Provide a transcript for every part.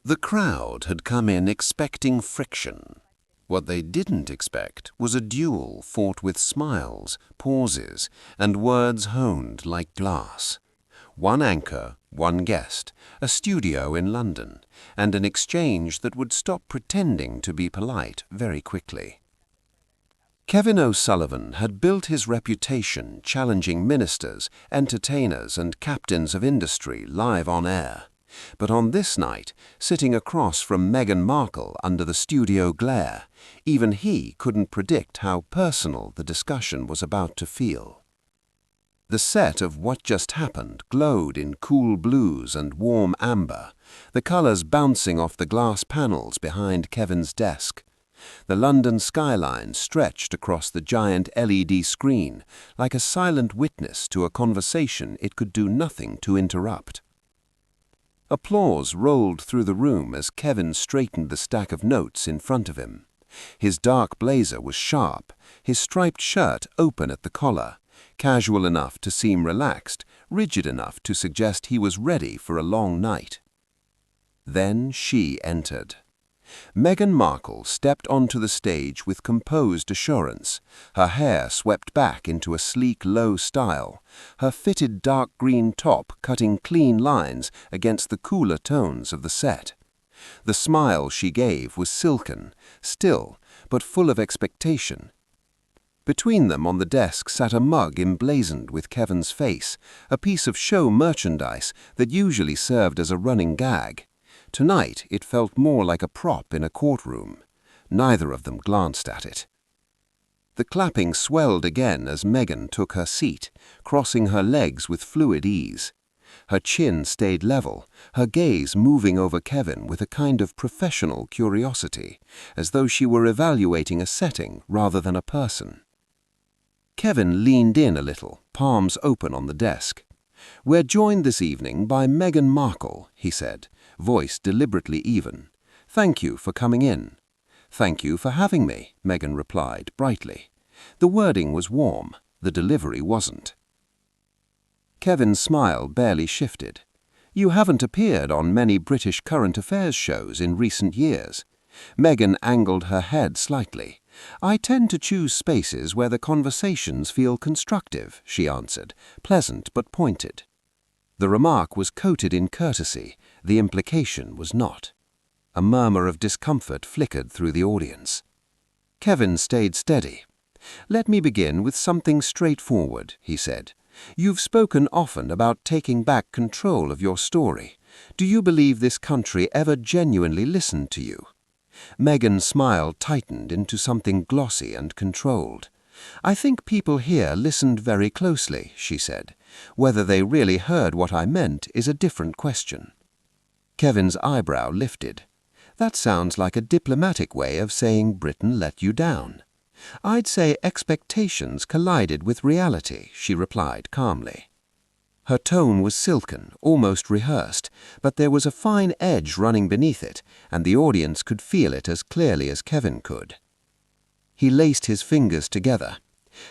The crowd had come in expecting friction. What they didn't expect was a duel fought with smiles, pauses, and words honed like glass. One anchor, one guest, a studio in London, and an exchange that would stop pretending to be polite very quickly. Kevin O'Sullivan had built his reputation challenging ministers, entertainers, and captains of industry live on air. But on this night, sitting across from Meghan Markle under the studio glare, even he couldn't predict how personal the discussion was about to feel. The set of What Just Happened glowed in cool blues and warm amber, the colors bouncing off the glass panels behind Kevin's desk. The London skyline stretched across the giant LED screen like a silent witness to a conversation it could do nothing to interrupt. Applause rolled through the room as Kevin straightened the stack of notes in front of him. His dark blazer was sharp, his striped shirt open at the collar, casual enough to seem relaxed, rigid enough to suggest he was ready for a long night. Then she entered. Meghan Markle stepped onto the stage with composed assurance, her hair swept back into a sleek, low style, her fitted dark green top cutting clean lines against the cooler tones of the set. The smile she gave was silken, still, but full of expectation. Between them on the desk sat a mug emblazoned with Kevin's face, a piece of show merchandise that usually served as a running gag. Tonight it felt more like a prop in a courtroom. Neither of them glanced at it. The clapping swelled again as Meghan took her seat, crossing her legs with fluid ease. Her chin stayed level, her gaze moving over Kevin with a kind of professional curiosity, as though she were evaluating a setting rather than a person. Kevin leaned in a little, palms open on the desk. "We're joined this evening by Meghan Markle," he said, voice deliberately even. "Thank you for coming in." "Thank you for having me," Meghan replied brightly. The wording was warm, the delivery wasn't. Kevin's smile barely shifted. "You haven't appeared on many British current affairs shows in recent years." Meghan angled her head slightly. "I tend to choose spaces where the conversations feel constructive," she answered, pleasant but pointed. The remark was coated in courtesy, the implication was not. A murmur of discomfort flickered through the audience. Kevin stayed steady. "Let me begin with something straightforward," he said. "You've spoken often about taking back control of your story. Do you believe this country ever genuinely listened to you?" Meghan's smile tightened into something glossy and controlled. "I think people here listened very closely," she said. "Whether they really heard what I meant is a different question." Kevin's eyebrow lifted. "That sounds like a diplomatic way of saying Britain let you down." "I'd say expectations collided with reality," she replied calmly. Her tone was silken, almost rehearsed, but there was a fine edge running beneath it, and the audience could feel it as clearly as Kevin could. He laced his fingers together.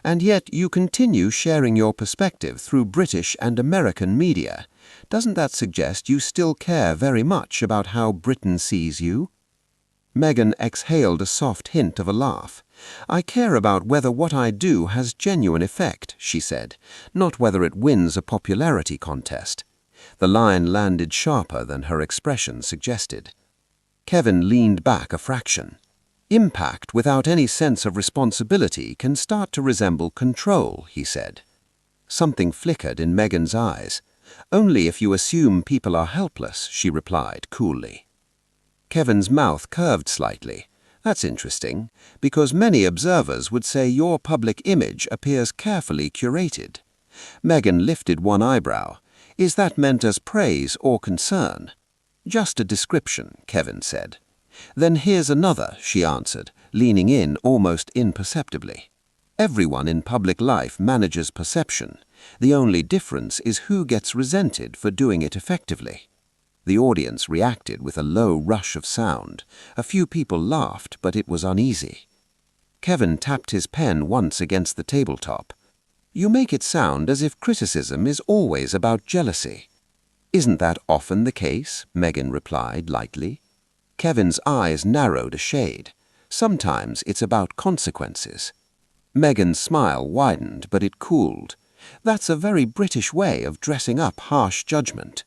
"And yet you continue sharing your perspective through British and American media. Doesn't that suggest you still care very much about how Britain sees you?" Meghan exhaled a soft hint of a laugh. "I care about whether what I do has genuine effect," she said, "not whether it wins a popularity contest." The line landed sharper than her expression suggested. Kevin leaned back a fraction. "Impact without any sense of responsibility can start to resemble control," he said. Something flickered in Meghan's eyes. "Only if you assume people are helpless," she replied coolly. Kevin's mouth curved slightly. "That's interesting, because many observers would say your public image appears carefully curated." Meghan lifted one eyebrow. "Is that meant as praise or concern?" "Just a description," Kevin said. "Then here's another," she answered, leaning in almost imperceptibly. "Everyone in public life manages perception. The only difference is who gets resented for doing it effectively." The audience reacted with a low rush of sound. A few people laughed, but it was uneasy. Kevin tapped his pen once against the tabletop. "You make it sound as if criticism is always about jealousy." "Isn't that often the case?" Meghan replied lightly. Kevin's eyes narrowed a shade. "Sometimes it's about consequences." Meghan's smile widened, but it cooled. "That's a very British way of dressing up harsh judgment."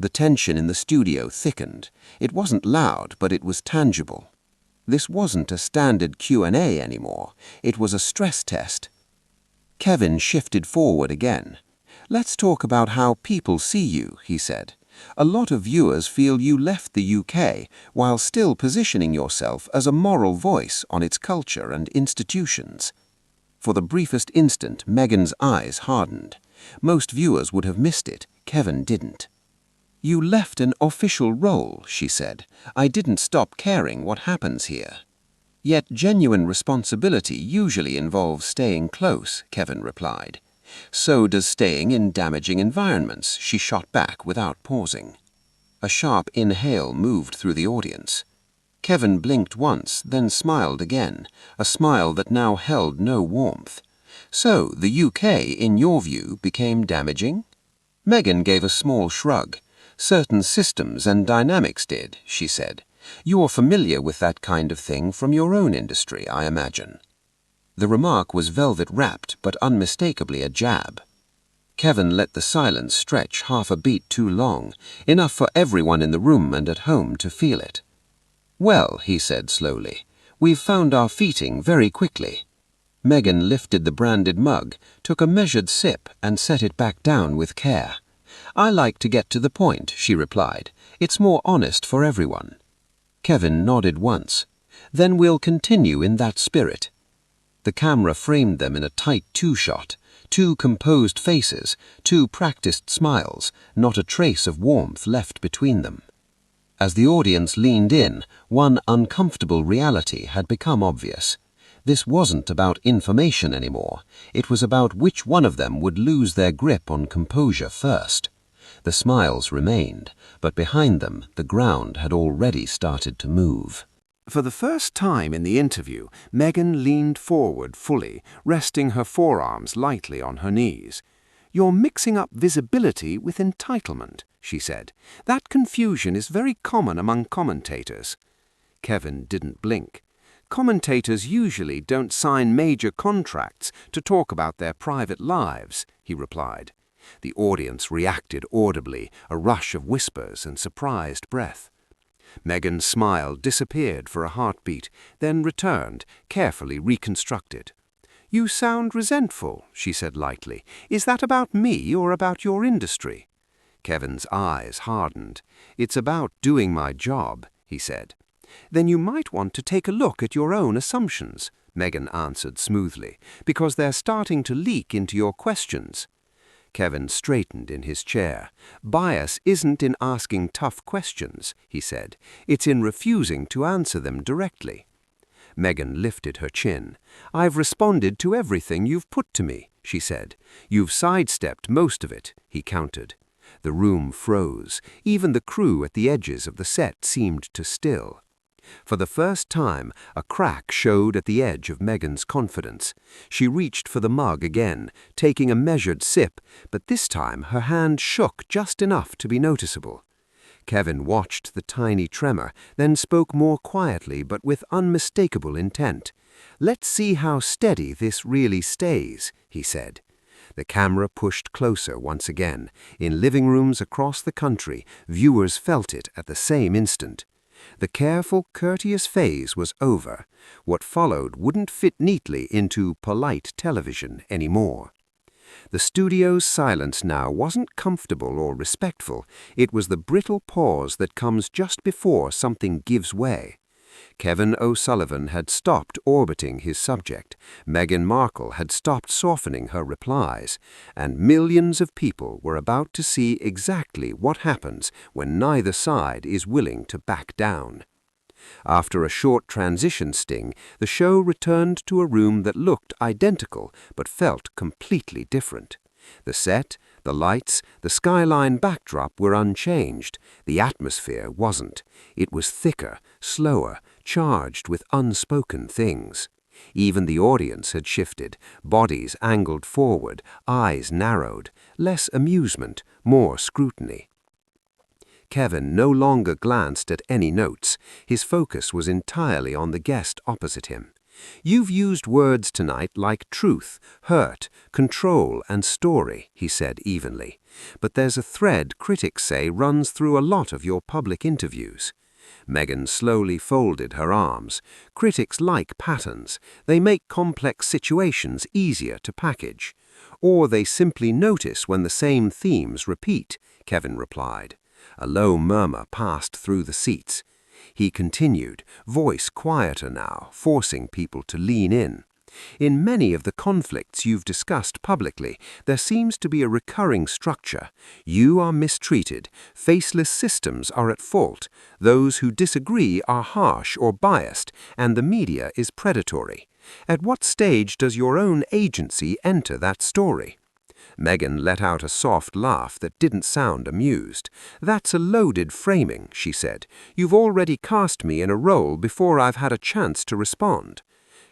The tension in the studio thickened. It wasn't loud, but it was tangible. This wasn't a standard Q&A anymore. It was a stress test. Kevin shifted forward again. "Let's talk about how people see you," he said. "A lot of viewers feel you left the UK while still positioning yourself as a moral voice on its culture and institutions." For the briefest instant, Meghan's eyes hardened. Most viewers would have missed it. Kevin didn't. "You left an official role," she said. "I didn't stop caring what happens here." "Yet genuine responsibility usually involves staying close," Kevin replied. "So does staying in damaging environments," she shot back without pausing. A sharp inhale moved through the audience. Kevin blinked once, then smiled again, a smile that now held no warmth. "So, the UK, in your view, became damaging?" Meghan gave a small shrug. "Certain systems and dynamics did," she said. "You're familiar with that kind of thing from your own industry, I imagine." The remark was velvet-wrapped, but unmistakably a jab. Kevin let the silence stretch half a beat too long, enough for everyone in the room and at home to feel it. "Well," he said slowly, "we've found our feeting very quickly." Meghan lifted the branded mug, took a measured sip, and set it back down with care. "I like to get to the point," she replied. "It's more honest for everyone." Kevin nodded once. "Then we'll continue in that spirit." The camera framed them in a tight two-shot. Two composed faces, two practiced smiles, not a trace of warmth left between them. As the audience leaned in, one uncomfortable reality had become obvious. This wasn't about information anymore. It was about which one of them would lose their grip on composure first. The smiles remained, but behind them the ground had already started to move. For the first time in the interview, Meghan leaned forward fully, resting her forearms lightly on her knees. "You're mixing up visibility with entitlement," she said. "That confusion is very common among commentators." Kevin didn't blink. "Commentators usually don't sign major contracts to talk about their private lives," he replied. The audience reacted audibly, a rush of whispers and surprised breath. Meghan's smile disappeared for a heartbeat, then returned, carefully reconstructed. "You sound resentful," she said lightly. "Is that about me or about your industry?" Kevin's eyes hardened. "It's about doing my job," he said. "Then you might want to take a look at your own assumptions," Meghan answered smoothly, "because they're starting to leak into your questions." Kevin straightened in his chair. "Bias isn't in asking tough questions," he said. "It's in refusing to answer them directly." Meghan lifted her chin. "I've responded to everything you've put to me," she said. "You've sidestepped most of it," he countered. The room froze. Even the crew at the edges of the set seemed to still. For the first time, a crack showed at the edge of Meghan's confidence. She reached for the mug again, taking a measured sip, but this time her hand shook just enough to be noticeable. Kevin watched the tiny tremor, then spoke more quietly but with unmistakable intent. "Let's see how steady this really stays," he said. The camera pushed closer once again. In living rooms across the country, viewers felt it at the same instant. The careful, courteous phase was over. What followed wouldn't fit neatly into polite television anymore. The studio's silence now wasn't comfortable or respectful. It was the brittle pause that comes just before something gives way. Kevin O'Sullivan had stopped orbiting his subject. Meghan Markle had stopped softening her replies. And millions of people were about to see exactly what happens when neither side is willing to back down. After a short transition sting, the show returned to a room that looked identical but felt completely different. The set, the lights, the skyline backdrop were unchanged. The atmosphere wasn't. It was thicker, slower, charged with unspoken things. Even the audience had shifted, bodies angled forward, eyes narrowed, less amusement, more scrutiny. Kevin no longer glanced at any notes. His focus was entirely on the guest opposite him. "You've used words tonight like truth, hurt, control, and story," he said evenly. "But there's a thread critics say runs through a lot of your public interviews." Meghan slowly folded her arms. "Critics like patterns. They make complex situations easier to package. Or they simply notice when the same themes repeat," Kevin replied. A low murmur passed through the seats. He continued, voice quieter now, forcing people to lean in. "In many of the conflicts you've discussed publicly, there seems to be a recurring structure. You are mistreated, faceless systems are at fault, those who disagree are harsh or biased, and the media is predatory. At what stage does your own agency enter that story?" Meghan let out a soft laugh that didn't sound amused. "That's a loaded framing," she said. "You've already cast me in a role before I've had a chance to respond."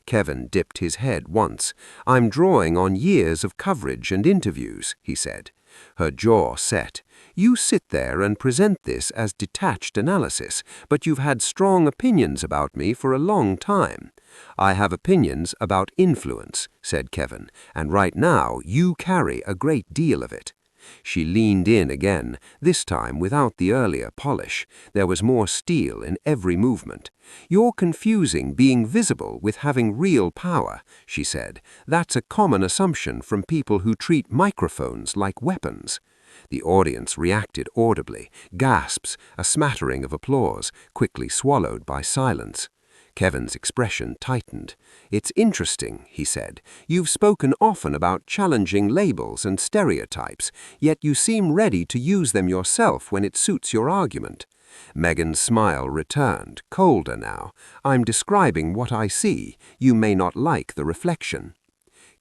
Kevin dipped his head once. "I'm drawing on years of coverage and interviews," he said. Her jaw set. "You sit there and present this as detached analysis, but you've had strong opinions about me for a long time." "I have opinions about influence," said Kevin, "and right now you carry a great deal of it." She leaned in again, this time without the earlier polish. There was more steel in every movement. "You're confusing being visible with having real power," she said. "That's a common assumption from people who treat microphones like weapons." The audience reacted audibly, gasps, a smattering of applause, quickly swallowed by silence. Kevin's expression tightened. "It's interesting," he said. "You've spoken often about challenging labels and stereotypes, yet you seem ready to use them yourself when it suits your argument." Meghan's smile returned, colder now. "I'm describing what I see. You may not like the reflection."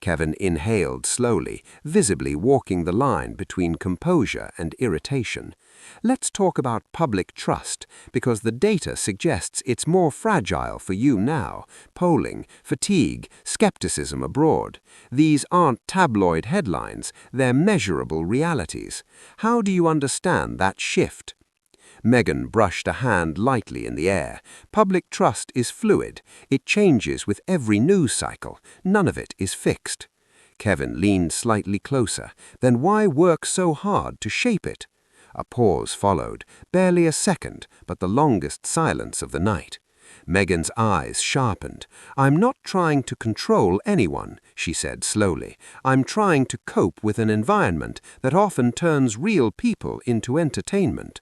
Kevin inhaled slowly, visibly walking the line between composure and irritation. "Let's talk about public trust, because the data suggests it's more fragile for you now. Polling, fatigue, skepticism abroad. These aren't tabloid headlines, they're measurable realities. How do you understand that shift?" Meghan brushed a hand lightly in the air. "Public trust is fluid. It changes with every news cycle. None of it is fixed." Kevin leaned slightly closer. "Then why work so hard to shape it?" A pause followed, barely a second, but the longest silence of the night. Meghan's eyes sharpened. "I'm not trying to control anyone," she said slowly. "I'm trying to cope with an environment that often turns real people into entertainment."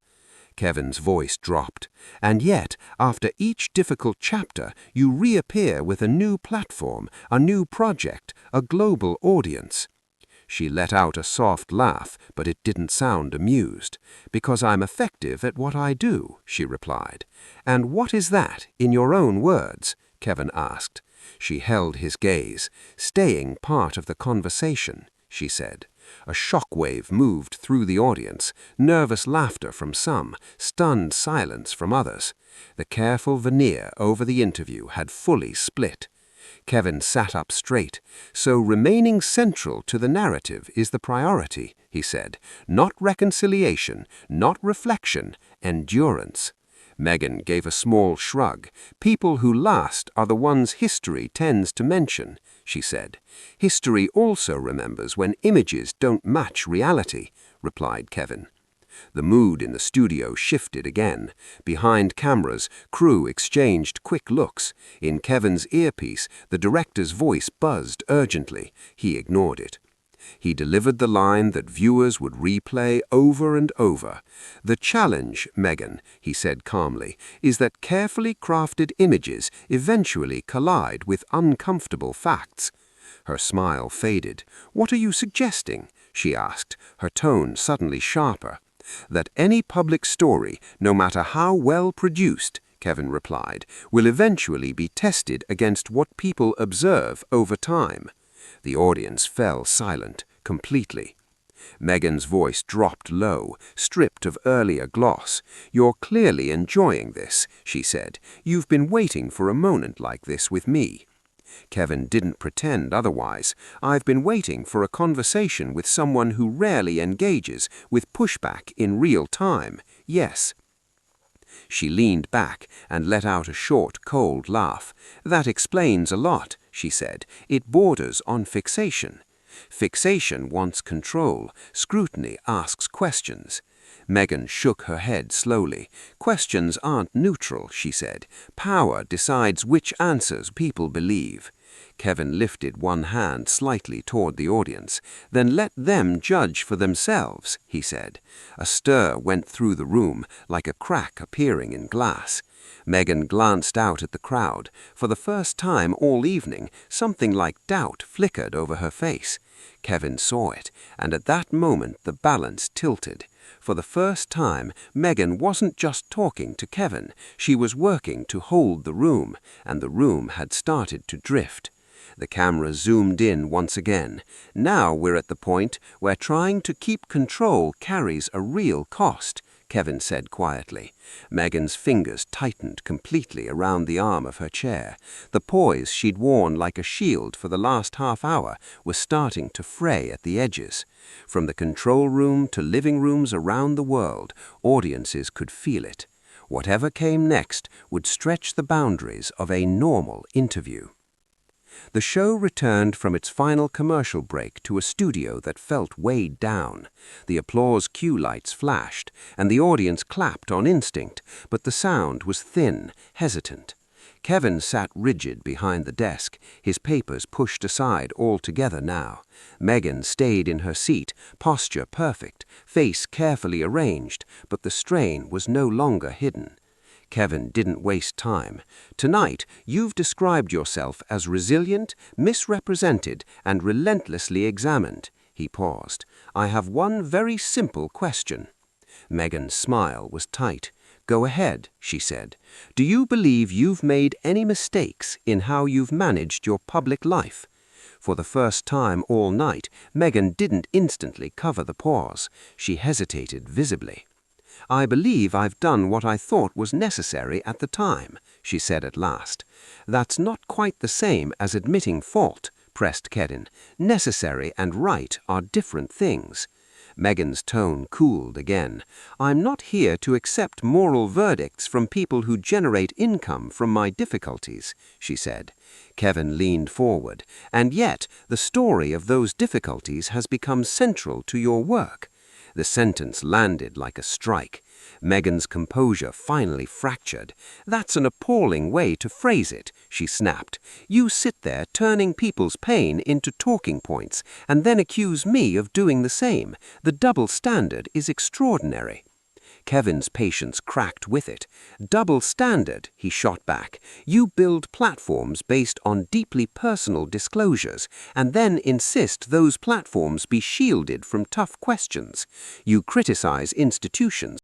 Kevin's voice dropped. "And yet, after each difficult chapter, you reappear with a new platform, a new project, a global audience." She let out a soft laugh, but it didn't sound amused. "Because I'm effective at what I do," she replied. "And what is that, in your own words?" Kevin asked. She held his gaze. "Staying part of the conversation," she said. A shockwave moved through the audience, nervous laughter from some, stunned silence from others. The careful veneer over the interview had fully split. Kevin sat up straight. "So remaining central to the narrative is the priority," he said. "Not reconciliation, not reflection, endurance." Meghan gave a small shrug. "People who last are the ones history tends to mention," she said. "History also remembers when images don't match reality," replied Kevin. The mood in the studio shifted again. Behind cameras, crew exchanged quick looks. In Kevin's earpiece, the director's voice buzzed urgently. He ignored it. He delivered the line that viewers would replay over and over. "The challenge, Meghan," he said calmly, "is that carefully crafted images eventually collide with uncomfortable facts." Her smile faded. "What are you suggesting?" she asked, her tone suddenly sharper. "That any public story, no matter how well produced," Kevin replied, "will eventually be tested against what people observe over time." The audience fell silent, completely. Meghan's voice dropped low, stripped of earlier gloss. "You're clearly enjoying this," she said. "You've been waiting for a moment like this with me." Kevin didn't pretend otherwise. I've been waiting for a conversation with someone who rarely engages with pushback in real time. Yes. She leaned back and let out a short, cold laugh. That explains a lot, she said. It borders on fixation. Fixation wants control. Scrutiny asks questions. Meghan shook her head slowly. Questions aren't neutral, she said. Power decides which answers people believe. Kevin lifted one hand slightly toward the audience. Then let them judge for themselves, he said. A stir went through the room, like a crack appearing in glass. Meghan glanced out at the crowd. For the first time all evening, something like doubt flickered over her face. Kevin saw it, and at that moment the balance tilted. For the first time, Meghan wasn't just talking to Kevin. She was working to hold the room, and the room had started to drift. The camera zoomed in once again. Now we're at the point where trying to keep control carries a real cost, Kevin said quietly. Meghan's fingers tightened completely around the arm of her chair. The poise she'd worn like a shield for the last half hour was starting to fray at the edges. From the control room to living rooms around the world, audiences could feel it. Whatever came next would stretch the boundaries of a normal interview. The show returned from its final commercial break to a studio that felt weighed down. The applause cue lights flashed, and the audience clapped on instinct, but the sound was thin, hesitant. Kevin sat rigid behind the desk, his papers pushed aside altogether now. Meghan stayed in her seat, posture perfect, face carefully arranged, but the strain was no longer hidden. Kevin didn't waste time. Tonight, you've described yourself as resilient, misrepresented, and relentlessly examined. He paused. I have one very simple question. Meghan's smile was tight. Go ahead, she said. Do you believe you've made any mistakes in how you've managed your public life? For the first time all night, Meghan didn't instantly cover the pause. She hesitated visibly. I believe I've done what I thought was necessary at the time, she said at last. That's not quite the same as admitting fault, pressed Kevin. Necessary and right are different things. Meghan's tone cooled again. I'm not here to accept moral verdicts from people who generate income from my difficulties, she said. Kevin leaned forward. And yet, the story of those difficulties has become central to your work. The sentence landed like a strike. Meghan's composure finally fractured. That's an appalling way to phrase it, she snapped. You sit there turning people's pain into talking points and then accuse me of doing the same. The double standard is extraordinary. Kevin's patience cracked with it. Double standard, he shot back. You build platforms based on deeply personal disclosures and then insist those platforms be shielded from tough questions. You criticize institutions